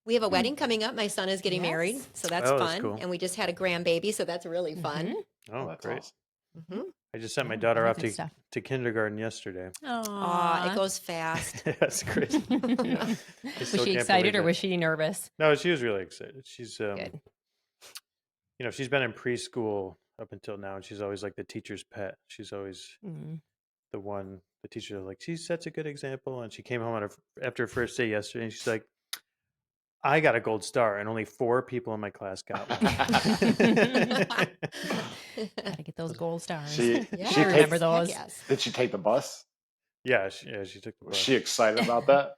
We have a wedding coming up. My son is getting married, so that's fun. That's cool. And we just had a grandbaby, so that's really fun. Oh, that's great. awesome. I just sent my daughter off to kindergarten yesterday. It goes fast. That's crazy. Yeah. Was she excited or was she nervous? No, she was really excited. She's Good. She's been in preschool up until now, and she's always like the teacher's pet. She's always the one the teacher was like, she sets a good example. And she came home after her first day yesterday, and she's like, I got a gold star, and only 4 people in my class got one. Gotta get those gold stars. She remember those. Yes. Did she take the bus? Yeah, she took the bus. Was she excited about that?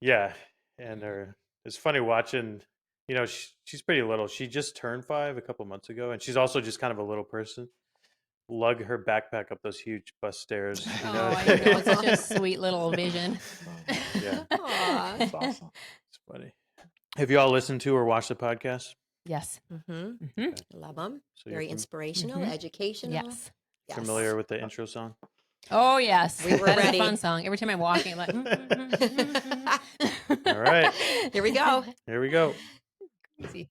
Yeah, and it's funny watching. She's pretty little. She just turned 5 a couple months ago, and she's also just kind of a little person. Lug her backpack up those huge bus stairs. I know. It's such a sweet little vision. Yeah, That's awesome. it's funny. Have you all listened to or watched the podcast? Yes. Love them. So Very inspirational, educational. Yes. Familiar with the intro song? Oh, yes. We were That is ready. a fun song. Every time I'm walking, I'm like, All right, Here we go. here we go. Easy.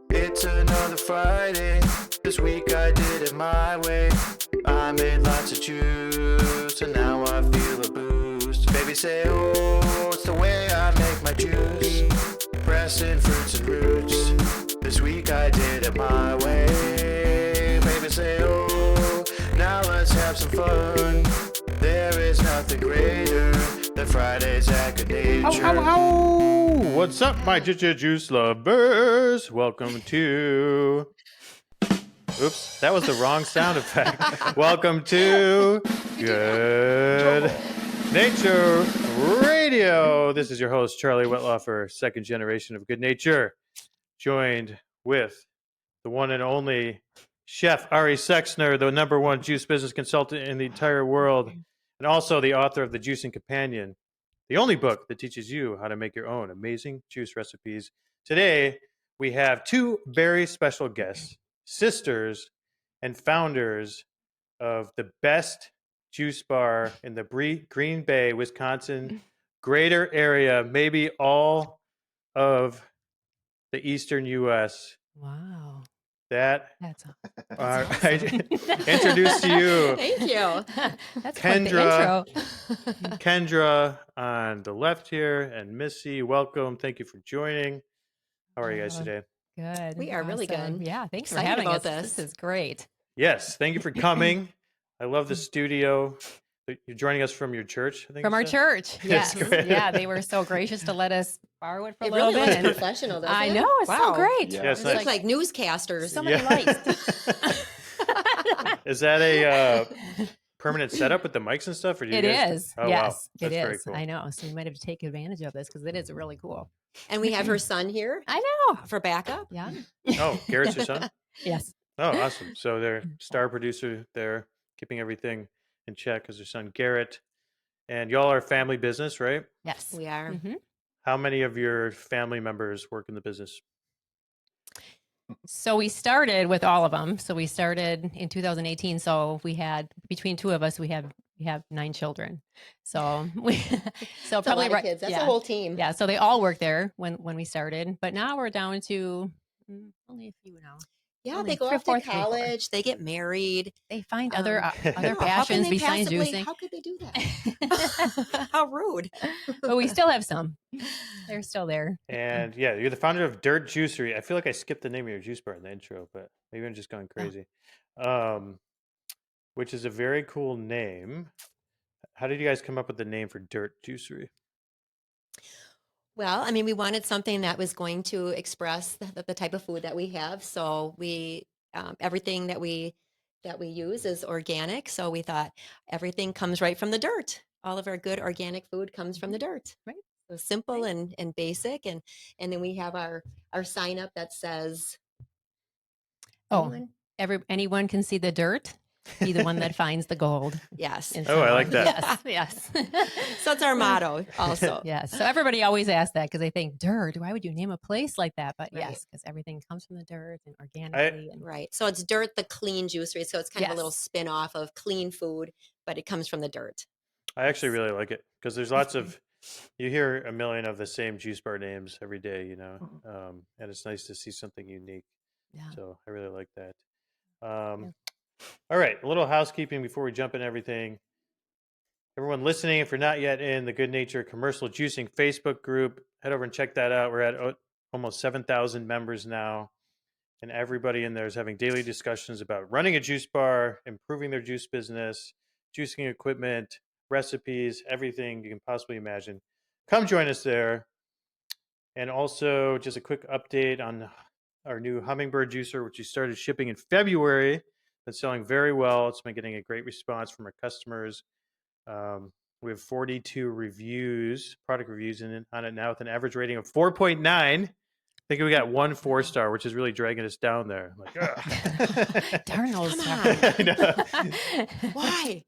It's another Friday. This week I did it my way. I made lots of juice, and now I feel a boost. Baby say, oh, it's the way I make my juice. Pressing fruits and roots. This week I did it my way. Baby say, oh, now let's have some fun. There is nothing greater than Fridays at Goodnature. Ow. What's up, my juice lovers? Welcome to... Oops, that was the wrong sound effect. Welcome to Good Nature Radio. This is your host, Charlie Whitloffer, second generation of Good Nature, joined with the one and only Chef Ari Sexner, the #1 juice business consultant in the entire world, and also the author of The Juicing Companion, the only book that teaches you how to make your own amazing juice recipes. Today, we have 2 very special guests, sisters and founders of the best juice bar in the Green Bay, Wisconsin greater area, maybe all of the eastern U.S. Wow. That That's I awesome. introduce to you Thank you. That's quite the Kendra. intro. Kendra on the left here, and Missy. Welcome. Thank you for joining. How are you guys today? Good. We are really Awesome. good. Yeah. Thanks for Excited having about us. this. This is great. Yes, thank you for coming. I love the studio. You're joining us from your church, I think. From you our said? church. Yes. great. Yeah. They were so gracious to let us borrow it for a It little really bit. looks professional, doesn't I it? know. It's so Wow. great. Yeah. Yes, It looks like newscasters. So many lights. Is that a permanent setup with the mics and stuff? Or do you It guys... is. Oh, wow. Yes, That's it very is. cool. I know. So you might have to take advantage of this because it is really cool. And we have her son here I know. for backup. Yeah. Oh, Garrett's your son? Yes. Oh, awesome. So they're star producer there, keeping everything in check as their son Garrett. And y'all are a family business, right? Yes. We are. Mhm. How many of your family members work in the business? So we started with all of them. So we started in 2018. So we had between 2 of us, we have 9 children. So That's a probably lot of kids. That's yeah. a whole team. Yeah. So they all work there when we started, but now we're down to only a few now. Yeah, Only they go 3 or off 4, to 3 or 4. college. They get married. They find Um, other No, how can passions they besides passively- juicing. How could they do that? How rude. But we still have some. They're still there. And yeah, you're the founder of Dirt Juicery. I feel like I skipped the name of your juice bar in the intro, but maybe I'm just going crazy. Which is a very cool name. How did you guys come up with the name for Dirt Juicery? Well, I mean, we wanted something that was going to express the type of food that we have. So we everything that we use is organic. So we thought everything comes right from the dirt. All of our good organic food comes from the dirt. Right. So simple and basic. And then we have our sign up that says, Oh, anyone can see the dirt. be the one that finds the gold. Yes. And Oh, I like so- that. Yes. So it's our motto also. Yes. So everybody always asks that because they think dirt. Why would you name a place like that? But Right. yes, because everything comes from the dirt and organically. And Right. So it's Dirt, the clean juicery. So it's kind of a little Yes. spin off of clean food, but it comes from the dirt. I actually really like it because there's lots of, you hear a million of the same juice bar names every day, you know, and it's nice to see something unique. yeah. So I really like that. All right, a little housekeeping before we jump in everything. Everyone listening, if you're not yet in the Good Nature Commercial Juicing Facebook group, head over and check that out. We're at almost 7,000 members now, and everybody in there is having daily discussions about running a juice bar, improving their juice business, juicing equipment, recipes, everything you can possibly imagine. Come join us there. And also, just a quick update on our new hummingbird juicer, which we started shipping in February. It's selling very well. It's been getting a great response from our customers. We have 42 reviews, product reviews on it now with an average rating of 4.9. I think we got 1 4-star, which is really dragging us down there. I'm like, ugh. Darn those Come stars. I know. Why?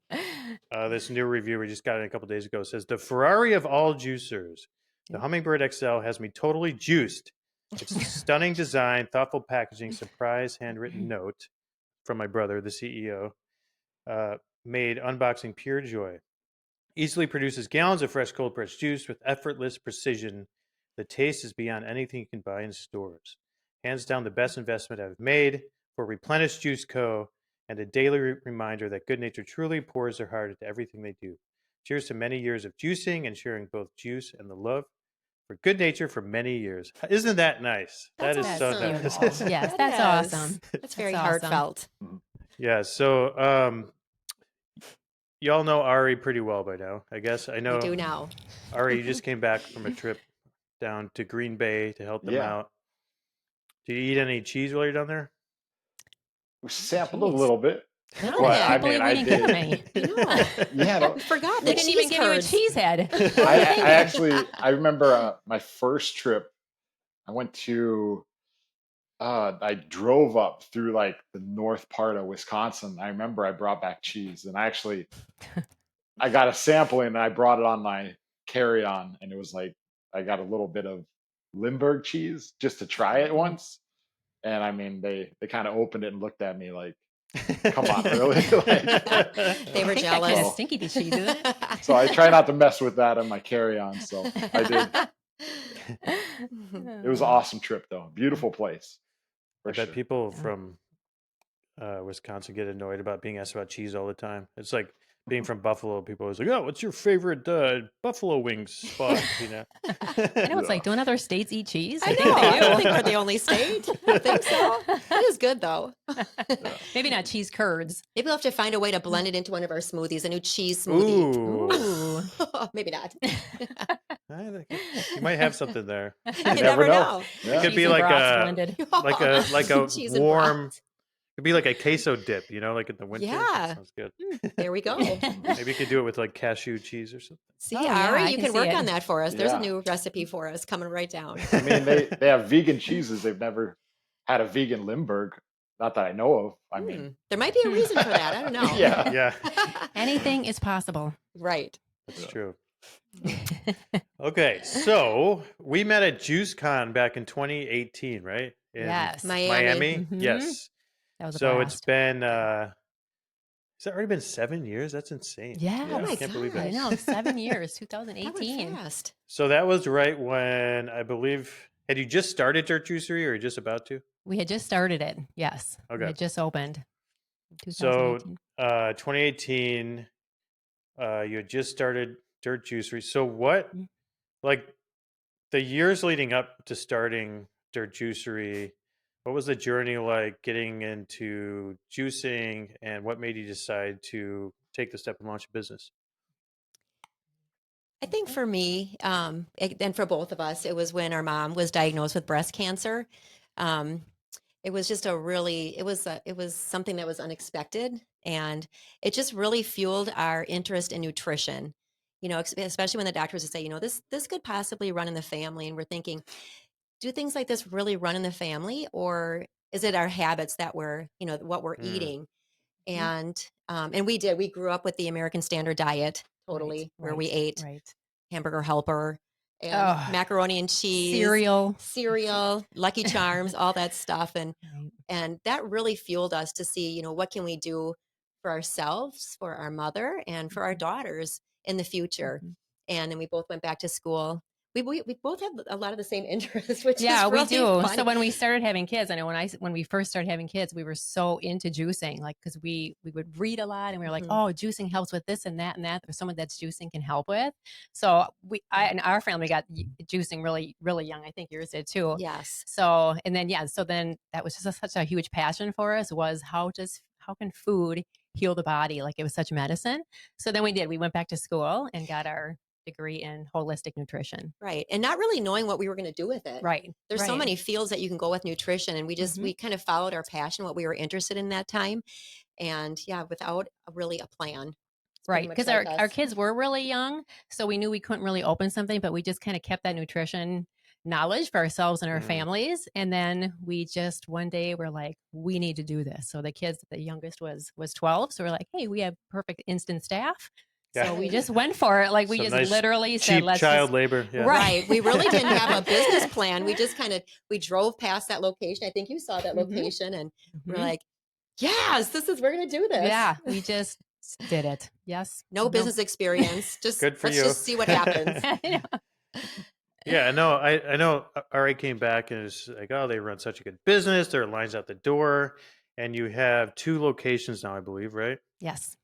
This new review we just got it a couple days ago says, the Ferrari of all juicers, the Hummingbird XL has me totally juiced. It's stunning design, thoughtful packaging, surprise handwritten note from my brother, the CEO, made unboxing pure joy. Easily produces gallons of fresh cold pressed juice with effortless precision. The taste is beyond anything you can buy in stores. Hands down the best investment I've made for Replenish Juice Co. and a daily reminder that Good Nature truly pours their heart into everything they do. Cheers to many years of juicing and sharing both juice and the love for Good Nature for many years. Isn't that nice? That's That is so awesome. nice. Awesome. Yes, That that's is. awesome. That's very That's awesome. heartfelt. Yeah, so y'all know Ari pretty well by now, I guess. I know We do now. Ari, you just came back from a trip down to Green Bay to help them Yeah. out. Did you eat any cheese while you're down there? We sampled a Jeez. little bit. No, Well, I I believe mean, we I didn't give did. him any. Yeah, no, I forgot They the didn't even cheese give you a curds. cheese head. I actually, I remember my first trip. I went to, I drove up through like the north part of Wisconsin. I remember I brought back cheese, and I got a sampling, and I brought it on my carry-on, and it was like I got a little bit of Limburg cheese just to try it once, and I mean they kind of opened it and looked at me like, come on, really? Like, They were I think that kind jealous. of stinky cheese, isn't it? so I try not to mess with that on my carry-on. So I did. It was an awesome trip, though. Beautiful place. I For bet sure. people from Wisconsin get annoyed about being asked about cheese all the time. It's like being from Buffalo. People always like, "Oh, what's your favorite Buffalo wings spot?" You know. I know it's like, don't other states eat cheese? I think know. they I don't do. think we're the only state. I don't think so. It is good though. Maybe not cheese curds. Maybe we'll have to find a way to blend it into one of our smoothies, a new cheese smoothie. Ooh, Ooh. Maybe not. I think you might have something there. You never know. It Yeah. could Cheese be and like broths a blended. like a Cheese and warm. broth. It'd be like a queso dip, you know, like in the winter. Yeah. That sounds good. There we go. Maybe you could do it with like cashew cheese or something. See, Oh, yeah, Ari, I you can can see work it. on that for us. There's a Yeah. new recipe for us coming right down. I mean, they have vegan cheeses. They've never had a vegan Limburg. Not that I know of. I mean, There might be a reason for that. I don't know. Yeah. Yeah, Anything is possible. Right. that's true. Okay, so we met at JuiceCon back in 2018, right? In Yes. Miami. Mhm. Yes. That was a So blast. it's been has it already been 7 years? That's insane. Yeah. Oh my I can't believe gosh. it. I know, 7 years, That 2018. went fast. So that was right when I believe had you just started Dirt Juicery or just about to? We had just started it. Yes. Okay. We had just opened. So 2018. 2018 you had just started Dirt Juicery. So what Mm. like the years leading up to starting Dirt Juicery, what was the journey like getting into juicing and what made you decide to take the step and launch a business? I think for me, and for both of us, it was when our mom was diagnosed with breast cancer. It was just it was something that was unexpected, and it just really fueled our interest in nutrition. You know, especially when the doctors would say, you know, this could possibly run in the family, and we're thinking, do things like this really run in the family, or is it our habits that we're, you know, what we're Mm. eating? And we grew up with the American Standard Diet, totally, where we ate Hamburger Helper and macaroni and cheese, cereal, Lucky Charms, all that stuff. And that really fueled us to see, you know, what can we do for ourselves, for our mother, and for our daughters in the future. And then we both went back to school. We both have a lot of the same interests, which is really we do. funny. So when we started having kids, I know when we first started having kids, we were so into juicing, like, because we would read a lot and we were like, oh, juicing helps with this and that, or someone that's juicing can help with. So and our family got juicing really, really young. I think yours did too. Yes. So, and then, so then that was just such a huge passion for us, was how can food heal the body? Like, it was such medicine. So then we went back to school and got our degree in holistic nutrition. Right. And not really knowing what we were going to do with it. Right. There's so many fields that you can go with nutrition. And we kind of followed our passion, what we were interested in that time. And without really a plan. Right. Because our kids were really young. So we knew we couldn't really open something, but we just kind of kept that nutrition knowledge for ourselves and our families. And then we just one day were like, we need to do this. So the youngest was 12. So we're like, hey, we have perfect instant staff. Yeah. So we just went for it. Like, we just literally said, let's child labor. Yeah. Right. We really didn't have a business plan. We just we drove past that location. I think you saw that location, and we're like, yes, we're going to do this. Yeah. We just did it. Yes. No business experience. Just good for let's you. just see what happens. Yeah, I know. Ari came back and is like, oh, they run such a good business. There are lines out the door, and you have 2 locations now, I believe, right? Yes.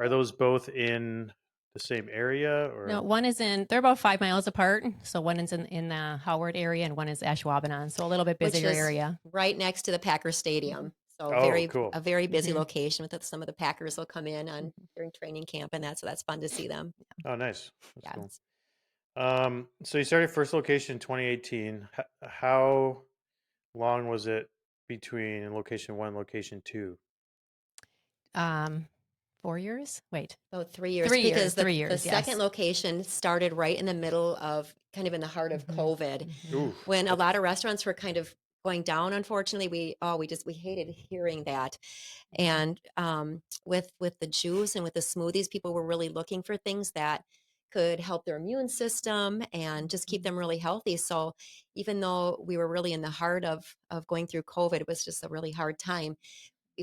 Are those both in the same area, or no? One is they're about 5 miles apart. So one is in the Howard area, and one is Ashwaubenon. So a little bit busier area. Right next to the Packer Stadium. So cool. A very busy location with some of the Packers will come in during training camp and that. So that's fun to see them. Oh, nice. That's cool. So you started first location in 2018. How long was it between location 1 and location 2? 4 years? Wait. Oh, 3 years. 3 years. The second location started right in the middle of, kind of in the heart of COVID, when a lot of restaurants were kind of going down. Unfortunately, we hated hearing that. And with the juice and with the smoothies, people were really looking for things that could help their immune system and just keep them really healthy. So even though we were really in the heart of going through COVID, it was just a really hard time.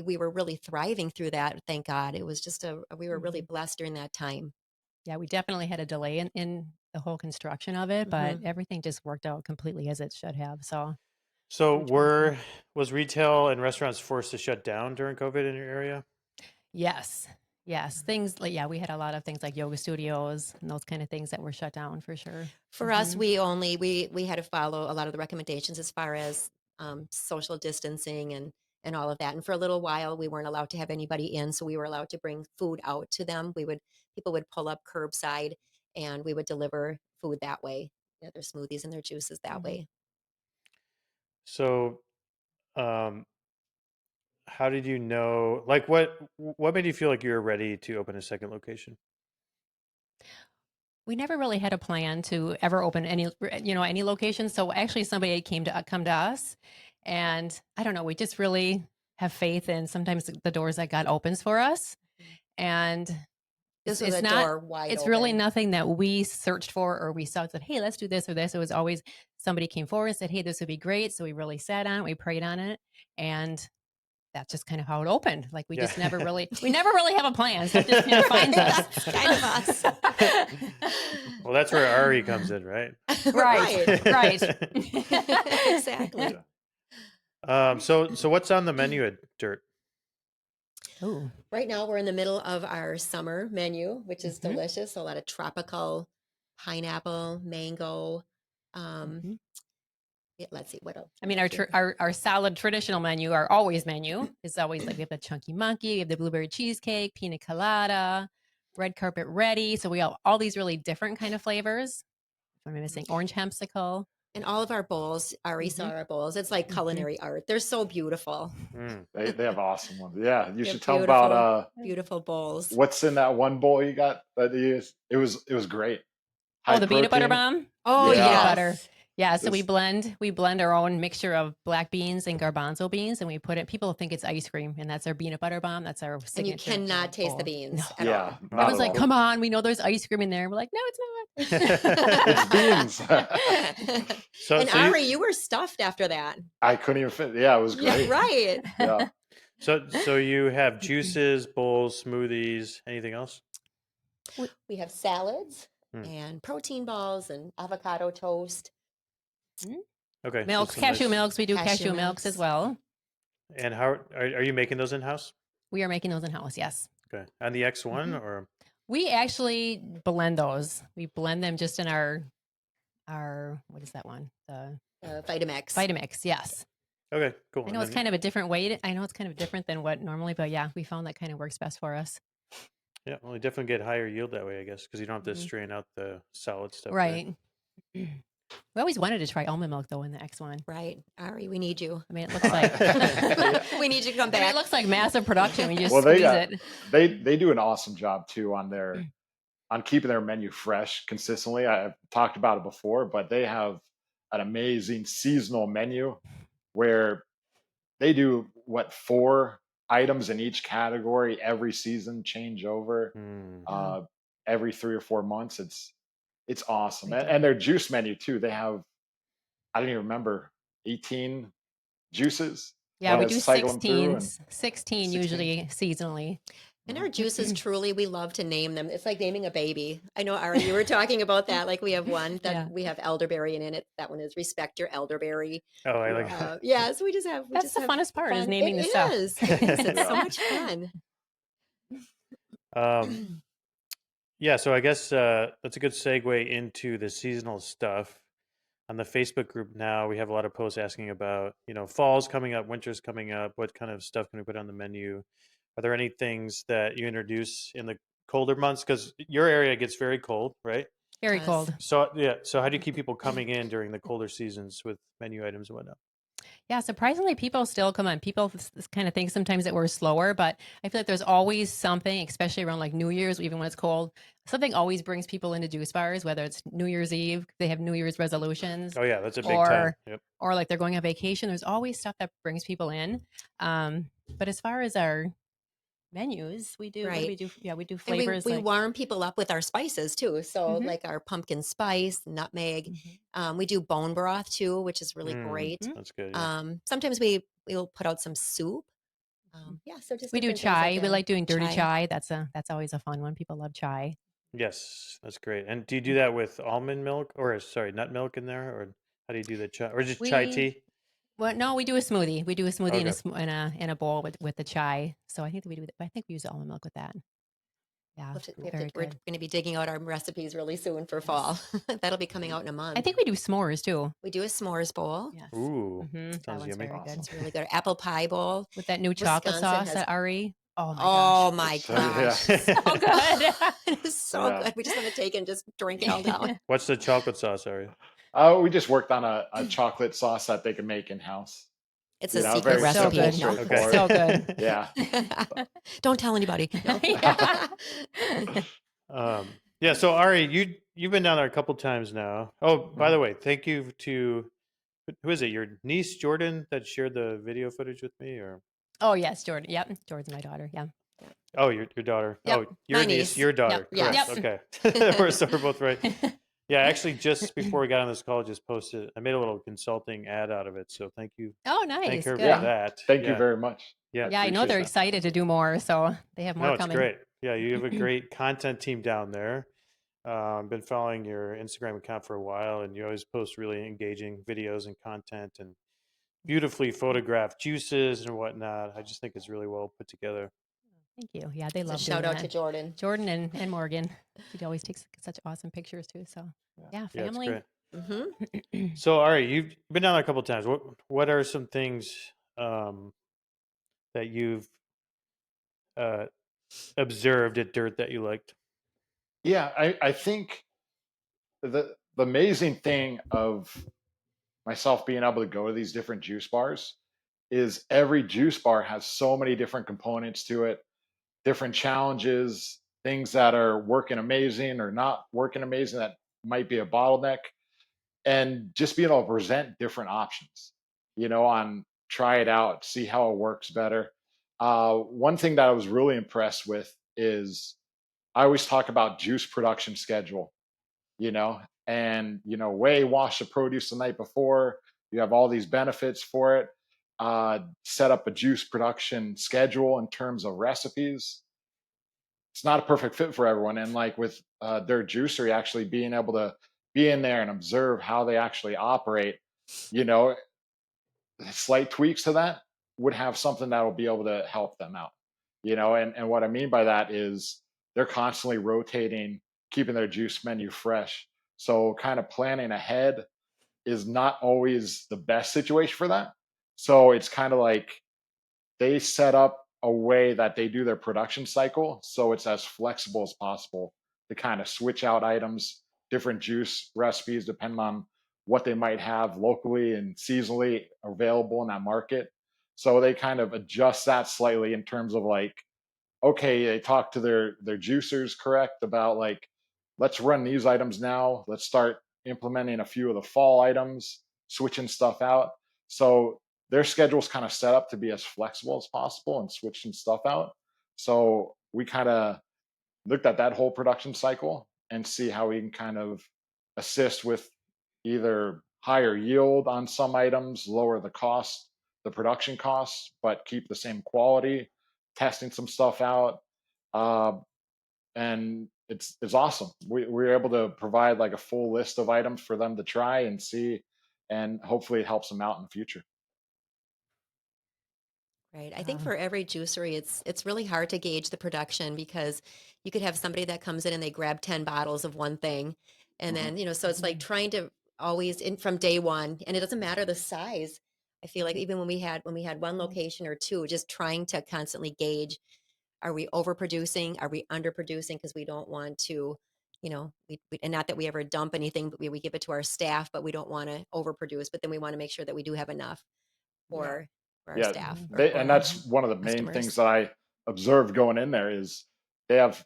We were really thriving through that. Thank God. It was just we were really blessed during that time. Yeah, we definitely had a delay in the whole construction of it, but everything just worked out completely as it should have. So was retail and restaurants forced to shut down during COVID in your area? Yes. Things like, we had a lot of things like yoga studios and those kind of things that were shut down for sure. For us, we had to follow a lot of the recommendations as far as social distancing and all of that. And for a little while, we weren't allowed to have anybody in, so we were allowed to bring food out to them. People would pull up curbside, and we would deliver food that way, their smoothies and their juices that way. So, how did you know? Like, what made you feel like you were ready to open a second location? We never really had a plan to ever open any location. So actually, somebody come to us. And I don't know, we just really have faith in sometimes the doors that God opens for us. And this was door wide it's open. really nothing that we searched for or we saw said, hey, let's do this or this. It was always somebody came forward and said, hey, this would be great. So we really sat on it, we prayed on it. And that's just kind of how it opened. Like we never really have a plan. So it just kind of finds us. Kind of us. Well, that's where Ari comes in, right? Right. Exactly. So what's on the menu at Dirt? Ooh. Right now we're in the middle of our summer menu, which is delicious. So a lot of tropical, pineapple, mango. Let's see what else. I mean, our solid traditional menu, our always menu is always like we have the chunky monkey, we have the blueberry cheesecake, pina colada, red carpet ready. So we have all these really different kind of flavors. What am I missing? Orange hemsicle. And all of our bowls, Ari saw our bowls. It's like culinary art. They're so beautiful. They have awesome ones. Yeah, you should tell about beautiful bowls. What's in that one bowl you got that you used? It was great. The peanut butter bomb. Oh, yeah. Butter. Yeah, so we This- blend our own mixture of black beans and garbanzo beans, and we put it. People think it's ice cream, and that's our peanut butter bomb. That's our signature. And you cannot taste the bowl. beans No. at yeah, all. not Everyone's at like, all. "Come on, we know there's ice cream in there." We're like, "No, it's not." It's beans. And So Ari, you were stuffed after that. I couldn't even fit. Yeah, it was Yeah, great. right. Yeah. so you have juices, bowls, smoothies, anything else? We have salads Hmm. and protein balls and avocado toast. Okay. so Milks, some cashew nice- milks. We do Cashew cashew milks as milks. well. And how are you making those in house? We are making those in house. Yes. Okay. On the X1 Mhm. or We actually blend those. We blend them just in our what is that one? The Vitamix. Vitamix. Yes. okay, cool. I know it's kind of a different way. I know it's kind of different than what normally, but yeah, we found that kind of works best for us. Yeah, well, you definitely get higher yield that way, I guess, because you don't have to Mhm. strain out the solid stuff. there. Right. We always wanted to try almond milk though in the X1. Right. Ari, we need you. I mean, it looks like We need you to come I mean, back. it looks like massive production. We just Well, they squeeze got- it. They do an awesome job too on keeping their menu fresh consistently. I've talked about it before, but they have an amazing seasonal menu where they do 4 items in each category every season, change over Mm. every 3 or 4 months. It's awesome. They do. And their juice menu too. They have, I don't even remember, 18 juices. Yeah, we that's do cycling through 16 16. usually seasonally. And our juices, truly, we love to name them. It's like naming a baby. I know, Ari, you were talking about that. Like we have one that Yeah. we have elderberry in it. That one is Respect Your Elderberry. Oh, I like that. Yeah, so we just have. That's the funnest part is naming the It stuff. is. It is. It's so Yeah. much fun. Yeah, so I guess that's a good segue into the seasonal stuff. On the Facebook group now, we have a lot of posts asking about, fall's coming up, winter's coming up. What kind of stuff can we put on the menu? Are there any things that you introduce in the colder months? Because your area gets very cold, right? Very Yes. cold. So so how do you keep people coming in during the colder seasons with menu items and whatnot? Yeah, surprisingly, people still come on. People kind of think sometimes that we're slower, but I feel like there's always something, especially around like New Year's, even when it's cold. Something always brings people into juice bars, whether it's New Year's Eve, they have New Year's resolutions, Oh yeah, that's a big time. Yep. or like they're going on vacation. There's always stuff that brings people in. But as far as our menus, we do what do Right. we do? Yeah, we do And flavors. we like, warm people up with our spices too. So Mhm. like our pumpkin spice, nutmeg. Mhm. We do bone broth too, which is really great. That's good. Yeah. Sometimes we'll put out some soup. Yeah, so just we do different things chai. like We that. like doing dirty chai. That's always a fun one. People love chai. Yes, that's great. And do you do that with almond milk or sorry, nut milk in there, or how do you do the chai or just chai We- tea? Well, no, we do a smoothie. We do a smoothie in, Okay. in a bowl with the chai. So I think that I think we use almond milk with that. Yeah, We're very going good. to be digging out our recipes really soon for fall. That'll be coming out in a month. I think we do s'mores too. we do a s'mores bowl. Yes. Ooh, Mhm, that sounds one's yummy. very good. It's really good. Apple pie bowl. With that new chocolate Wisconsin sauce has- at Ari. Oh my Oh gosh. my So, gosh. yeah. So good. It is so Yeah. good. We just want to take it and just drink it all down. What's the chocolate sauce, Ari? We just worked on a chocolate sauce that they can make in house. It's You a know, secret very simple, recipe. No. straightforward. So good. Yeah. Don't tell anybody. No. Yeah. Yeah, so Ari, you've been down there a couple times now. Oh, by the way, thank you to who is it? Your niece Jordan that shared the video footage with me, or Oh yes, Jordan. Yep, Jordan's my daughter. Yeah. oh, your daughter. Yep, Oh, your my niece, niece. your daughter. Yep, yes. Correct. Okay, so we're both right. Yeah, actually, just before we got on this call, just posted. I made a little consulting ad out of it, so thank you. Oh, Thank nice. her Good. for Yeah. that. Thank you Yeah. very much. Yeah, Yeah, I know appreciate they're that. excited to do more, so they have more No, it's coming. great. Yeah, you have a great content team down there. Been following your Instagram account for a while, and you always post really engaging videos and content and beautifully photographed juices and whatnot. I just think it's really well put together. Thank you. Yeah, they So love shout doing out to that. Jordan. Jordan and Morgan. He always takes such awesome pictures too. So yeah, Yeah, it's family. great. Mm-hmm. So, all right, you've been down there a couple of times. What are some things that you've observed at Dirt that you liked? Yeah, I think the amazing thing of myself being able to go to these different juice bars is every juice bar has so many different components to it, different challenges, things that are working amazing or not working amazing that might be a bottleneck. and just being able to present different options, on try it out, see how it works better. One thing that I was really impressed with is I always talk about juice production schedule, and wash the produce the night before. You have all these benefits for it. Set up a juice production schedule in terms of recipes. It's not a perfect fit for everyone, and like with Dirt Juicery, actually being able to be in there and observe how they actually operate, you know, slight tweaks to that would have something that will be able to help them out. And what I mean by that is they're constantly rotating, keeping their juice menu fresh. So kind of planning ahead is not always the best situation for that. So it's kind of like they set up a way that they do their production cycle so it's as flexible as possible to kind of switch out items, different juice recipes depending on what they might have locally and seasonally available in that market. So they kind of adjust that slightly in terms of like, okay, they talk to their juicers correct about like, let's run these items now. Let's start implementing a few of the fall items, switching stuff out. So their schedule's kind of set up to be as flexible as possible and switching stuff out. So we kind of looked at that whole production cycle and see how we can kind of assist with either higher yield on some items, lower the cost, the production costs, but keep the same quality, testing some stuff out. And it's awesome. We're able to provide like a full list of items for them to try and see, and hopefully it helps them out in the future. Right. I think for every juicery, it's really hard to gauge the production because you could have somebody that comes in and they grab 10 bottles of one thing. And then, so it's like trying to always in from day one, and it doesn't matter the size. I feel like even when we had one location or two, just trying to constantly gauge, are we overproducing? Are we underproducing? Because we don't want to, and not that we ever dump anything, but we give it to our staff, but we don't want to overproduce. But then we want to make sure that we do have enough for our Yeah, staff. and that's one of the main customers. things that I observed going in there is they have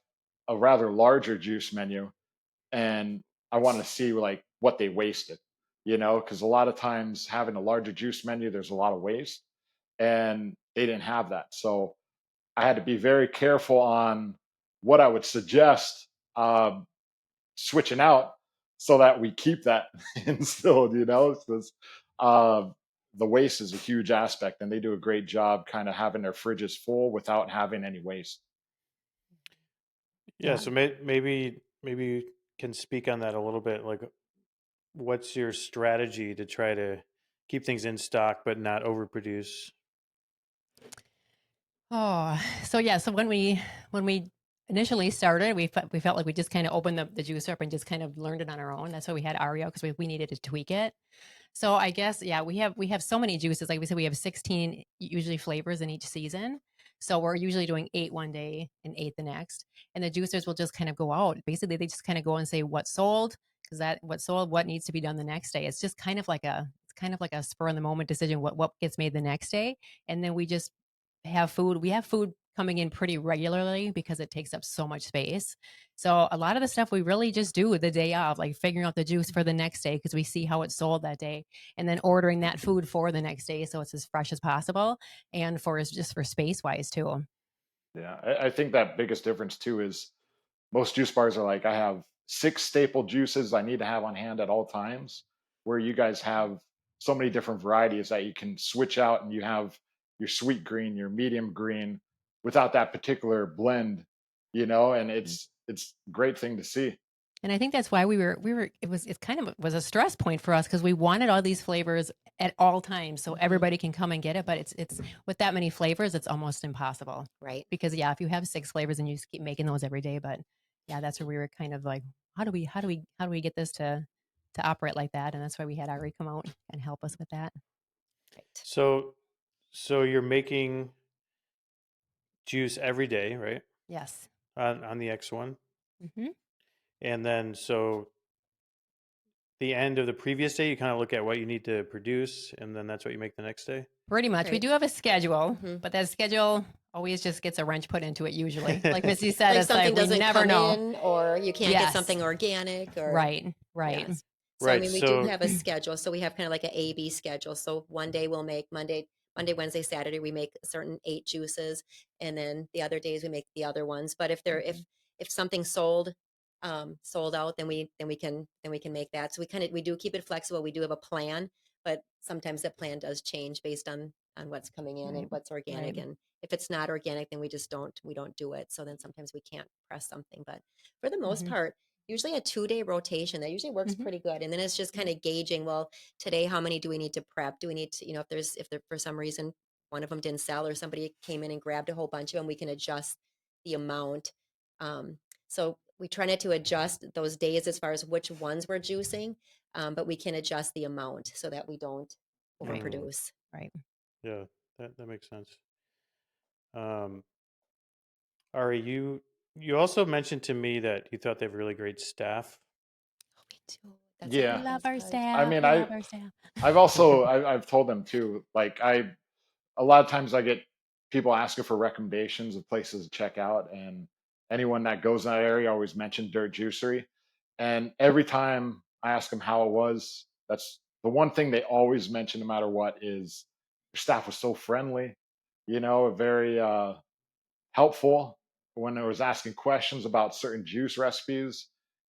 a rather larger juice menu, and I want to see like what they wasted, because a lot of times having a larger juice menu, there's a lot of waste, and they didn't have that. So I had to be very careful on what I would suggest switching out so that we keep that instilled, because the waste is a huge aspect, and they do a great job kind of having their fridges full without having any waste. Yeah, so maybe you can speak on that a little bit. Like, what's your strategy to try to keep things in stock but not overproduce? Oh, so yeah. So when we initially started, we felt like we just kind of opened the juicer up and just kind of learned it on our own. That's why we had Ario, because we needed to tweak it. So I guess, yeah, we have so many juices. Like we said, we have 16 usually flavors in each season. So we're usually doing 8 one day and 8 the next. And the juicers will just kind of go out. Basically, they just kind of go and say what sold, what needs to be done the next day. It's just kind of like a spur in the moment decision, what gets made the next day. And then we just have food. We have food coming in pretty regularly because it takes up so much space. So a lot of the stuff we really just do the day of, like figuring out the juice for the next day because we see how it's sold that day, and then ordering that food for the next day so it's as fresh as possible, and for space wise too. Yeah, I think that biggest difference too is most juice bars are like, I have 6 staple juices I need to have on hand at all times, where you guys have so many different varieties that you can switch out, and you have your sweet green, your medium green, without that particular blend, and it's a great thing to see. And I think that's why it kind of was a stress point for us, because we wanted all these flavors at all times so everybody can come and get it. But it's with that many flavors, it's almost impossible. Right. Because yeah, if you have 6 flavors and you just keep making those every day, but yeah, that's where we were kind of like, how do we get this to operate like that? And that's why we had Ari come out and help us with that. Right. So you're making juice every day, right? Yes. On the X1. Mm-hmm. And then so the end of the previous day, you kind of look at what you need to produce, and then that's what you make the next day? Pretty much. Right. We do have a schedule, Mm-hmm. but that schedule always just gets a wrench put into it usually. Like Missy said, Like it's something like we doesn't never come know. in, or you can't Yes. get something organic, or Right. Yes. So, I Right. mean, we do So, have a schedule. So we have kind of like an A-B schedule. So one day we'll make Monday, Wednesday, Saturday, we make certain 8 juices. And then the other days we make the other ones. But if something's sold out, then we can make that. So we do keep it flexible. We do have a plan, but sometimes the plan does change based on what's coming in and Right. what's organic. Right. And if it's not organic, then we don't do it. So then sometimes we can't press something. But for the most Mhm. part, usually a 2-day rotation that usually works Mhm. pretty good. And then it's just kind of gauging, well, today how many do we need to prep? Do we need to, if there for some reason one of them didn't sell or somebody came in and grabbed a whole bunch of them, we can adjust the amount. um, so we try not to adjust those days as far as which ones we're juicing, but we can adjust the amount so that we don't Right. overproduce. Right. yeah, that makes sense. Um, Ari, you also mentioned to me that you thought they have really great staff. Oh, me too. That's We Yeah. good. love That's our good. I staff. mean, We love our staff. I've told them too. Like a lot of times I get people asking for recommendations of places to check out, and anyone that goes in that area always mentioned Dirt Juicery. And every time I ask them how it was, that's the one thing they always mention, no matter what, is your staff was so friendly, very helpful when I was asking questions about certain juice recipes,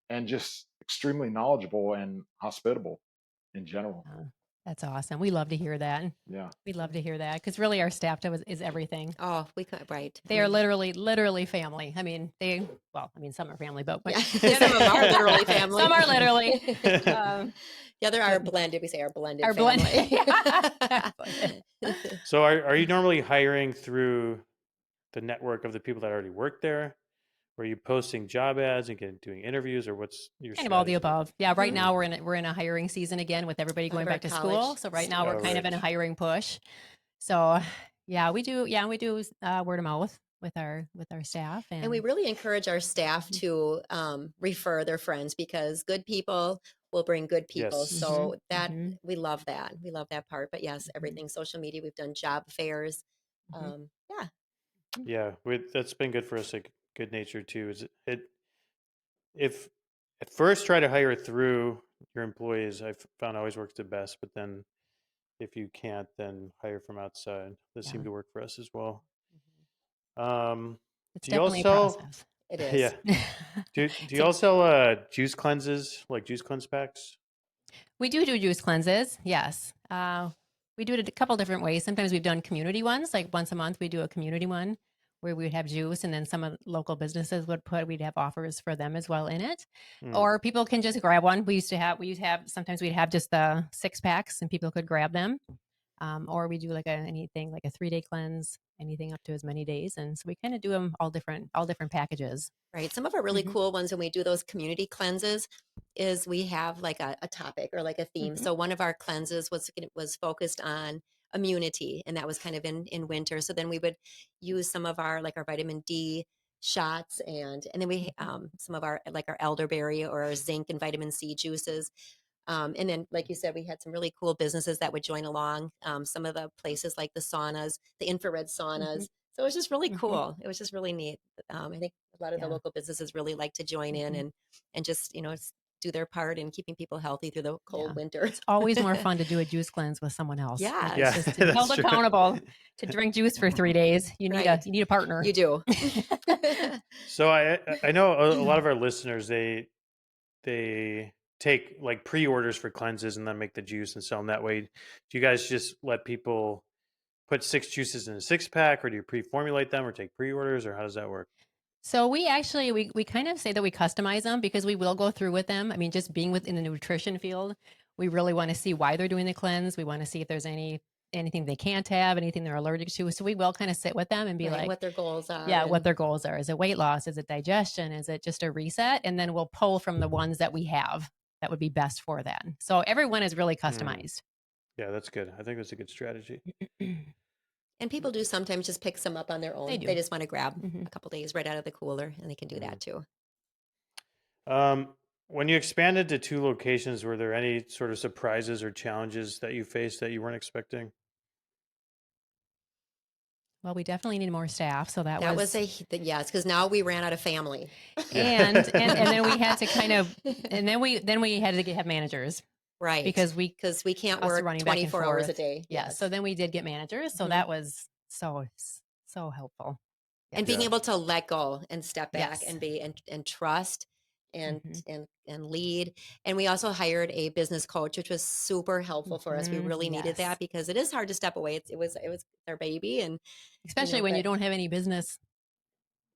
and just extremely knowledgeable and hospitable in general. Oh, that's awesome. We love to hear that. Yeah. We love to hear that because really our staff is everything. Oh, we could, right. They are literally family. I mean, some are family, but Yeah, some of our literally family. Some are literally. The other are blended. We say our blended Our blend- family. So are you normally hiring through the network of the people that already work there? Or are you posting job ads and doing interviews, or what's your Kind of all the strategy? above. Yeah, right Mhm. now we're in a hiring season again with everybody Out going of our back to college school. So right now we're Oh, kind of in a right. hiring push. So yeah, we do word of mouth with our staff, And we really encourage our staff to refer their friends, because good people will bring good people. Yes. So that Mhm. we love that. We love that part. But yes, everything social media. We've done job fairs. Mhm. Yeah. Yeah, that's been good for us at Goodnature too. Is if at first try to hire through your employees, I've found always works the best. But then if you can't, then hire from outside. That Yeah. seemed to work for us as well. Um, It's do you all definitely a sell? process. It is. Yeah. Do you all sell juice cleanses, like juice cleanse packs? We do juice cleanses. Yes. We do it a couple different ways. Sometimes we've done community ones, like once a month we do a community one where we would have juice, and then some of the local businesses we'd have offers for them as well in it. Mm. Or people can just grab one. We used to have sometimes we'd have just the 6-packs and people could grab them. Or we do like anything like a 3-day cleanse, anything up to as many days. And so we kind of do them all different packages. Right. Some of our really Mhm. cool ones when we do those community cleanses is we have like a topic or like a theme. Mhm. So one of our cleanses was focused on immunity, and that was kind of in winter. So then we would use some of our like our vitamin D shots, and then we some of our like our elderberry or our zinc and vitamin C juices. And then, like you said, we had some really cool businesses that would join along. Some of the places like the saunas, the infrared saunas. So it was just really Mhm. cool. It was just really neat. I think a lot of the Yeah. local businesses really like to join in Mhm. and just do their part in keeping people healthy through the cold winter. It's always more fun to do a juice cleanse with someone else. Yeah. Like, Yeah, it's just to be that's held true. accountable to drink juice for 3 days. You need Right. a partner. You do. So I know a lot of our listeners they take like pre-orders for cleanses and then make the juice and sell them that way. Do you guys just let people put 6 juices in a 6-pack, or do you pre-formulate them, or take pre-orders, or how does that work? So we actually we kind of say that we customize them because we will go through with them. I mean, just being within the nutrition field, we really want to see why they're doing the cleanse. We want to see if there's anything they can't have, anything they're allergic to. So we will kind of sit with them and be Right, like, what their goals are. yeah, what and- their goals are. Is it weight loss? Is it digestion? Is it just a reset? And then we'll pull from the ones that we have that would be best for that. So everyone is really customized. Yeah, that's good. I think that's a good strategy. And people do sometimes just pick some up on their own. They do. They just want to grab Mhm. a couple days right out of the cooler, and they can do that too. When you expanded to 2 locations, were there any sort of surprises or challenges that you faced that you weren't expecting? Well, we definitely need more staff. So that was yes, because now we ran out of family. And then we had to kind of, and then we had to have managers. Right. Because we can't work running back and 24 hours a forth. day. Yeah. Yes. So then we did get managers. So that was so helpful. And being able to let go and step back Yes. and be and trust and Mhm. and lead. And we also hired a business coach, which was super helpful for us. We really needed Yes. that because it is hard to step away. It was their baby, and Especially when you don't have any business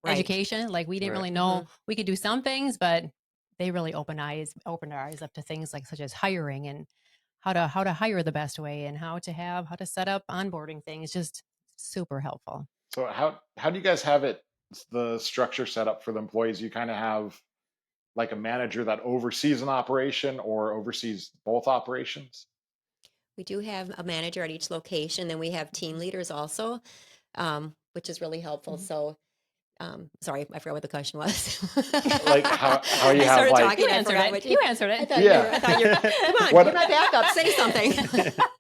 right. education. Like we didn't really know we could do some things, but they really opened our eyes up to things like such as hiring and how to hire the best way and how to set up onboarding things. Just super helpful. So how do you guys have it, the structure set up for the employees? You kind of have like a manager that oversees an operation or oversees both operations? We do have a manager at each location, and we have team leaders also, which is really helpful. So, sorry, I forgot what the question was. Like how you I have started like talking. You answered it. You answered it. I thought Yeah. I thought come on, What- be my backup. Say something.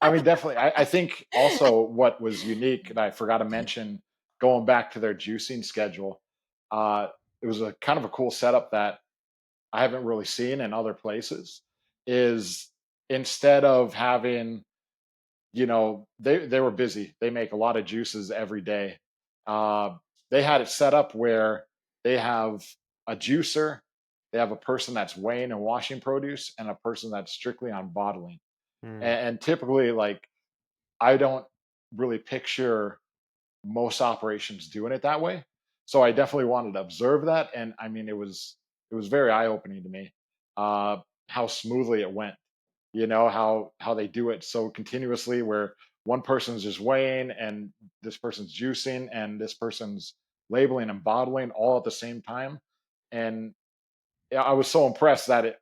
I mean, definitely. I think also what was unique, and I forgot to mention, going back to their juicing schedule, it was a kind of a cool setup that I haven't really seen in other places. Is instead of having, they were busy. They make a lot of juices every day. They had it set up where they have a juicer, they have a person that's weighing and washing produce, and a person that's strictly on bottling. And typically, like, I don't really picture most operations doing it that way. So I definitely wanted to observe that, and I mean, it was very eye opening to me, how smoothly it went. How they do it so continuously, where one person's just weighing, and this person's juicing, and this person's labeling and bottling all at the same time. And yeah, I was so impressed that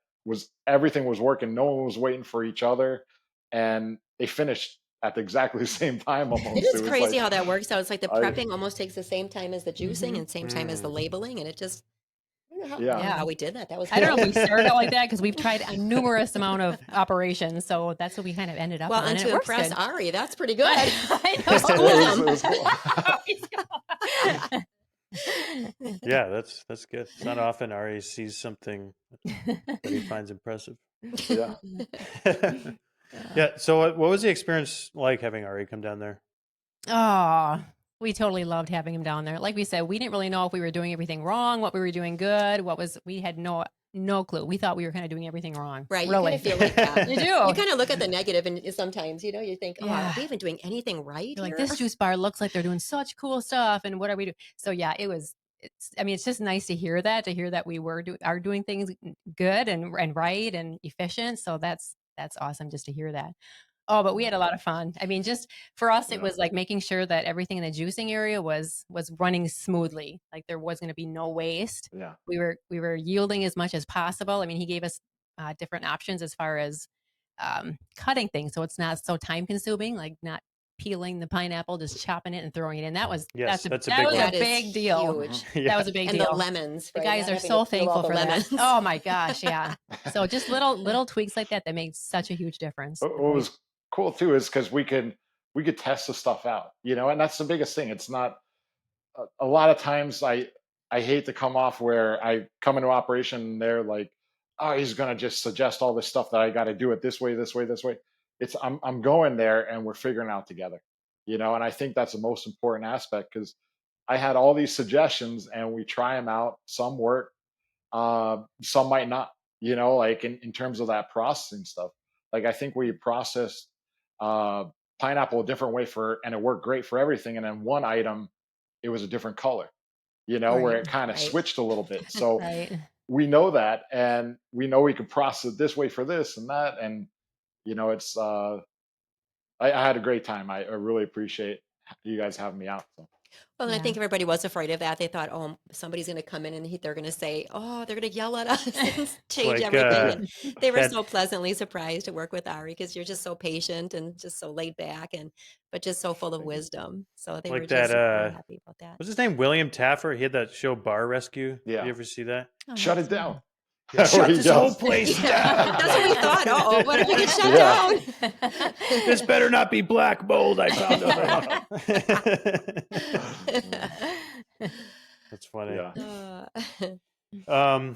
everything was working. No one was waiting for each other, and they finished at exactly the same time almost. It is was crazy like, how that works out. It's like the I- prepping almost takes the same time as the juicing and same time as the labeling, and it just I don't know Yeah. I don't know how we did that. That was I don't know if cool. we started out like that because we've tried a numerous amount of operations. So that's what we kind of ended up Well, on. and it to works impress good. Ari, that's pretty good. I know. It was cool. Yeah, that's good. It's not often Ari sees something that he finds impressive. Yeah. Yeah. So what was the experience like having Ari come down there? Oh, we totally loved having him down there. Like we said, we didn't really know if we were doing everything wrong, what we were doing good, we had no clue. We thought we were kind of doing everything wrong. Right. Really. You kind of feel like that. You do. You kind of look at the negative, and sometimes, you think, oh, Yeah. are we even doing anything right? You're like, here? this juice bar looks like they're doing such cool stuff. And what are we doing? So yeah, it's just nice to hear that we are doing things good and right and efficient. So that's awesome just to hear that. Oh, but we had a lot of fun. I mean, just for us, it was like making sure that everything in the juicing area was running smoothly. Like there was going to be no waste. Yeah. We were yielding as much as possible. I mean, he gave us different options as far as cutting things, so it's not so time consuming. Like not peeling the pineapple, just chopping it and throwing it in. That's a big deal. Huge. Yeah. That was a big And deal. the lemons. The right? guys Not are having so to peel all thankful the for lemons. that. Oh my gosh, yeah. So just little tweaks like that made such a huge difference. What was cool too is because we could test the stuff out, and that's the biggest thing. It's not a lot of times I hate to come off where I come into operation and they're like, oh, he's gonna just suggest all this stuff that I got to do it this way, this way, this way. It's I'm going there and we're figuring it out together, and I think that's the most important aspect, because I had all these suggestions and we try them out. Some work, some might not. Like in terms of that processing stuff. Like I think we processed pineapple a different way and it worked great for everything. And then one item, it was a different color, where it kind of right. switched a little bit. So Right. we know that, and we know we could process it this way for this and that. And, it's, I had a great time. I really appreciate you guys having me out. So. Well, and I Yeah. think everybody was afraid of that. They thought, oh, somebody's going to come in and they're going to say, oh, they're going to yell at us and change like, everything. And they were that- so pleasantly surprised to work with Ari because you're just so patient and just so laid back but just so full of wisdom. So they Like were that, just super happy about that. What's his name? William Taffer. He had that show Bar Rescue. Yeah. Did you ever see that? Oh, Shut that's it down. Shut he this whole does. place down. That's what we thought. Oh, what if we get shut Yeah. down? This better not be black mold. I found out. That's funny. Yeah.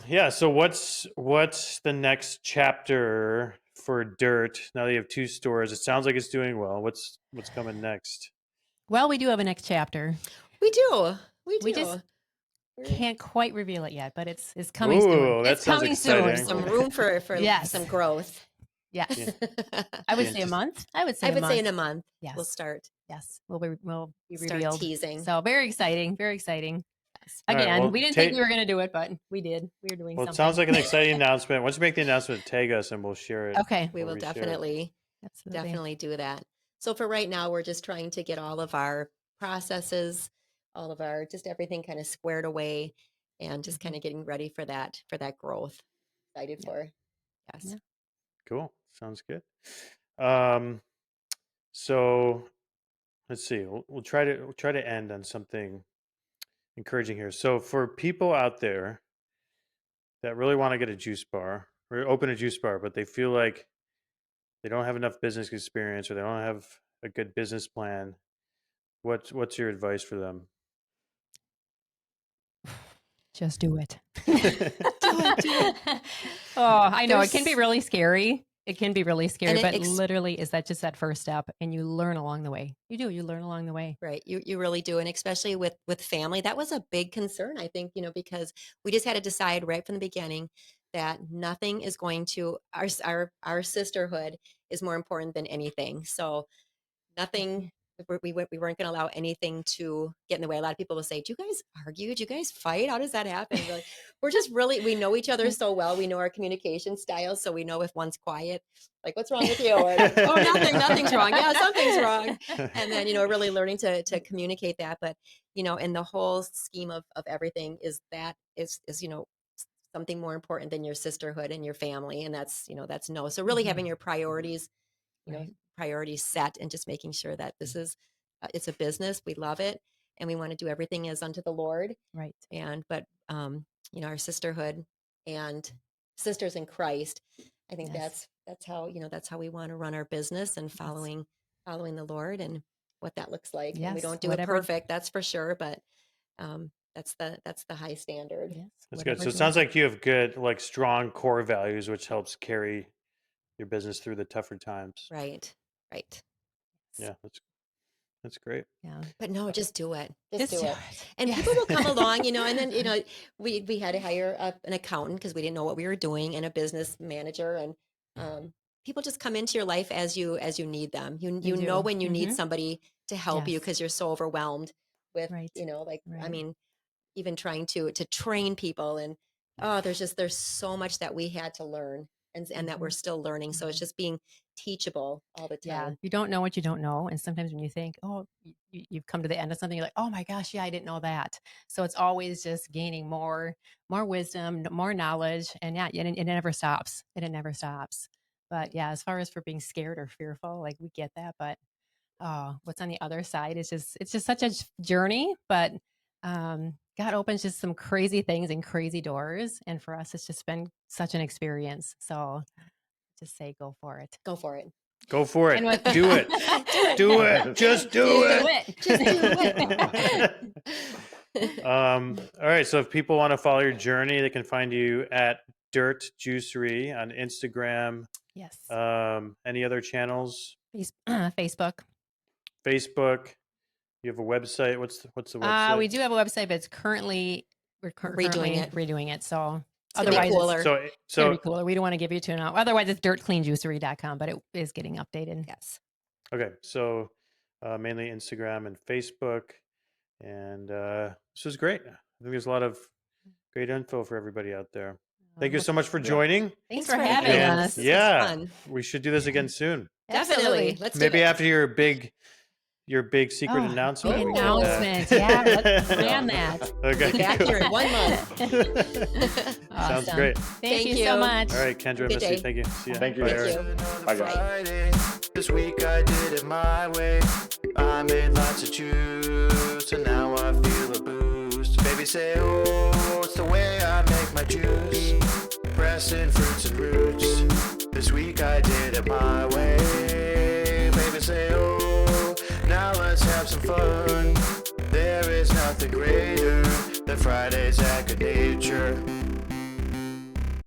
Yeah. So what's the next chapter for Dirt? Now that you have 2 stores, it sounds like it's doing well. What's coming next? Well, we do have a next chapter. We do. We just can't quite reveal it yet, but it's coming soon. Ooh, that It's sounds coming exciting. soon. Some room for Yes. some growth. Yes. Yeah. I would say a month. I would say I a would month. say in a month Yes. we'll start We'll be start revealed. teasing. So very exciting. Very exciting. All right, Again, well, we didn't think we were going to do it, but we did. We were doing Well, something. it sounds like an exciting announcement. Once you make the announcement, tag us and we'll share it. Okay. We will We'll reshare it. definitely do that. So for right now, we're just trying to get all of our processes, all of our just everything kind of squared away, and just kind of getting ready for that growth. Excited for. Yes. Yeah. Cool. Sounds good. So let's see. We'll try to end on something encouraging here. So for people out there that really want to get a juice bar or open a juice bar, but they feel like they don't have enough business experience or they don't have a good business plan, what's your advice for them? Just do it. Oh, I know. It can be really scary. It can be really scary, And it but literally is that just that first step, and you learn along the way. You do. You learn along the way. Right. You really do. And especially with family, that was a big concern, I think, because we just had to decide right from the beginning that nothing is going to, our sisterhood is more important than anything. So nothing, we weren't going to allow anything to get in the way. A lot of people will say, do you guys argue? Do you guys fight? How does that happen? We're just really, we know each other so well. We know our communication styles. So we know if one's quiet, like, what's wrong with you? Or, oh, nothing's wrong. Yeah, something's wrong. And then, really learning to communicate that. But, in the whole scheme of everything is something more important than your sisterhood and your family. And that's no. So really having your priorities, priorities set and just making sure that this is, it's a business. We love it. And we want to do everything as unto the Lord. Right. But our sisterhood and sisters in Christ, I think Yes. that's how we want to run our business and following the Lord and what that looks like. And we Yes, don't do it perfect, that's for sure, but that's the high standard. Yes. That's good. So it sounds like you have good, like strong core values, which helps carry your business through the tougher times. Right. Yeah, that's great. Yeah. But no, just do it. Just do do it. it. And Yes. people will come along, and then, we had to hire an accountant because we didn't know what we were doing, and a business manager, and people just come into your life as you need them. You They know do. when you need somebody to help you Yes. because you're so overwhelmed with, Right. I Right. mean, even trying to train people, and there's so much that we had to learn and that we're still learning. So it's just being teachable all the Yeah. time. You don't know what you don't know. And sometimes when you think, oh, you've come to the end of something, you're like, oh my gosh, yeah, I didn't know that. So it's always just gaining more wisdom, more knowledge. And yeah, it never stops. It never stops. But yeah, as far as for being scared or fearful, like we get that. But what's on the other side is it's just such a journey. But God opens just some crazy things and crazy doors. And for us, it's just been such an experience. So just say, go for it. Go for it. Go for it. And what- Do it. Do it. Just do it. Just do it. All right. So if people want to follow your journey, they can find you at Dirt Juicery on Instagram. Yes. Any other channels? Facebook. Facebook. You have a website. What's the website? We do have a website, but it's we're redoing it. So It's gonna be otherwise, cooler. it's gonna be cooler. We don't want to give you to now. Otherwise, it's dirtcleanjuicery.com, but it is getting updated. Yes. Okay. So mainly Instagram and Facebook. And this was great. I think there's a lot of great info for everybody out there. Thank you so much for joining. Thanks for having And us. This was yeah, fun. we should do this again soon. Definitely. Let's do Maybe it. after your big secret announcement. Big we can, announcement. Yeah, let's plan that. Okay. Be back cool. here in 1 month. Sounds Awesome. great. Thank you you. so much. All right, Kendra and Good Missy, day. thank you. See ya. Thank you. Bye, Thank Eric. you. Bye, guys. Friday. This week I did it my way. I made lots of juice, and now I feel a boost. Baby say, oh, it's the way I make my juice. Fresh ingesting fruits and roots. This week I did it my way. Baby say, oh, now let's have some fun. There is nothing greater than Fridays at Goodnature.